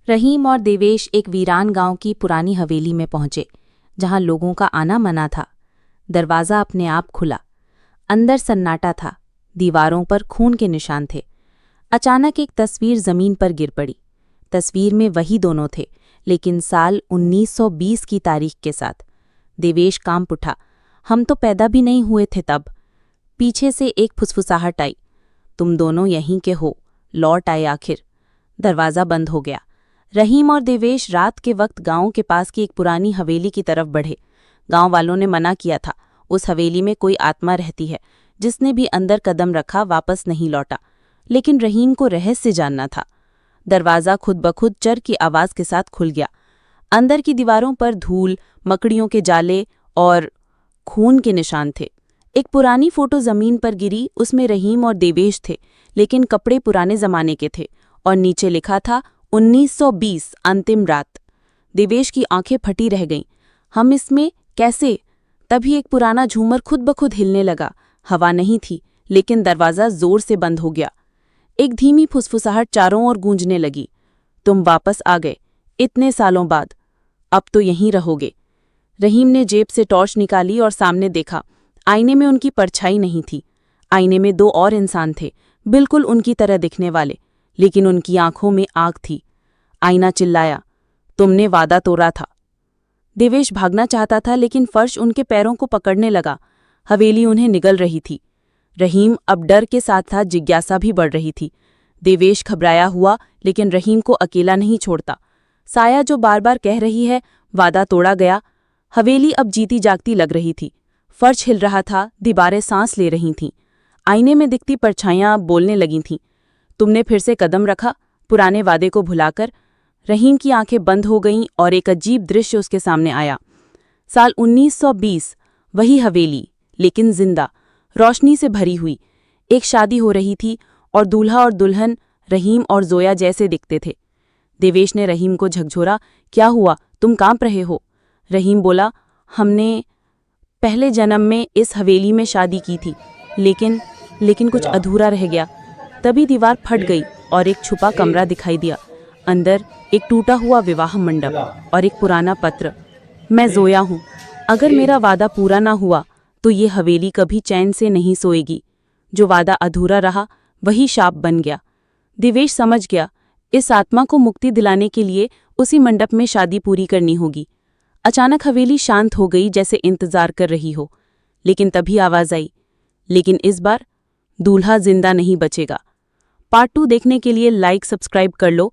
रहीम और देवेश एक वीरान गांव की पुरानी हवेली में पहुंचे, जहां लोगों का आना मना था। दरवाज़ा अपने आप खुला। अंदर सन्नाटा था, दीवारों पर खून के निशान थे। अचानक एक तस्वीर जमीन पर गिर पड़ी। तस्वीर में वही दोनों थे, लेकिन साल 1920 की तारीख के साथ। देवेश कांप उठा। हम तो पैदा भी नहीं हुए थे तब। पीछे से एक फुसफुसाहट आई। तुम दोनों यहीं के हो, लौट आए आखिर। दरवाज़ा बंद हो गया। रहीम और देवेश रात के वक्त गांव के पास की एक पुरानी हवेली की तरफ बढ़े। गांव वालों ने मना किया था, उस हवेली में कोई आत्मा रहती है। जिसने भी अंदर कदम रखा वापस नहीं लौटा। लेकिन रहीम को रहस्य जानना था। दरवाज़ा खुद ब खुद चर की आवाज़ के साथ खुल गया। अंदर की दीवारों पर धूल, मकड़ियों के जाले और खून के निशान थे। एक पुरानी फोटो जमीन पर गिरी, उसमें रहीम और देवेश थे, लेकिन कपड़े पुराने जमाने के थे और नीचे लिखा था 1920 अंतिम रात। देवेश की आंखें फटी रह गईं। हम इसमें कैसे? तभी एक पुराना झूमर खुद ब खुद हिलने लगा। हवा नहीं थी, लेकिन दरवाज़ा जोर से बंद हो गया। एक धीमी फुसफुसाहट चारों ओर गूंजने लगी। तुम वापस आ गए, इतने सालों बाद। अब तो यहीं रहोगे। रहीम ने जेब से टॉर्च निकाली और सामने देखा। आईने में उनकी परछाई नहीं थी। आईने में दो और इंसान थे, बिल्कुल उनकी तरह दिखने वाले, लेकिन उनकी आंखों में आग थी। आईना चिल्लाया, तुमने वादा तोड़ा था। देवेश भागना चाहता था, लेकिन फर्श उनके पैरों को पकड़ने लगा। हवेली उन्हें निगल रही थी। रहीम अब डर के साथ साथ जिज्ञासा भी बढ़ रही थी। देवेश घबराया हुआ, लेकिन रहीम को अकेला नहीं छोड़ता। साया जो बार बार कह रही है, वादा तोड़ा गया। हवेली अब जीती जागती लग रही थी। फर्श हिल रहा था, दीवारें सांस ले रही थीं। आईने में दिखती परछाइयां बोलने लगी थीं। तुमने फिर से कदम रखा, पुराने वादे को भुलाकर। रहीम की आंखें बंद हो गईं और एक अजीब दृश्य उसके सामने आया। साल 1920, वही हवेली, लेकिन जिंदा, रोशनी से भरी हुई। एक शादी हो रही थी और दूल्हा और दुल्हन रहीम और जोया जैसे दिखते थे। देवेश ने रहीम को झकझोरा, क्या हुआ, तुम कांप रहे हो? रहीम बोला, हमने पहले जन्म में इस हवेली में शादी की थी, लेकिन कुछ अधूरा रह गया। तभी दीवार फट गई और एक छुपा कमरा दिखाई दिया। अंदर एक टूटा हुआ विवाह मंडप और एक पुराना पत्र। मैं जोया हूँ। अगर मेरा वादा पूरा ना हुआ तो ये हवेली कभी चैन से नहीं सोएगी। जो वादा अधूरा रहा वही शाप बन गया। देवेश समझ गया, इस आत्मा को मुक्ति दिलाने के लिए उसी मंडप में शादी पूरी करनी होगी। अचानक हवेली शांत हो गई, जैसे इंतजार कर रही हो। लेकिन तभी आवाज आई, लेकिन इस बार दूल्हा जिंदा नहीं बचेगा। पार्ट 2 देखने के लिए लाइक सब्सक्राइब कर लो।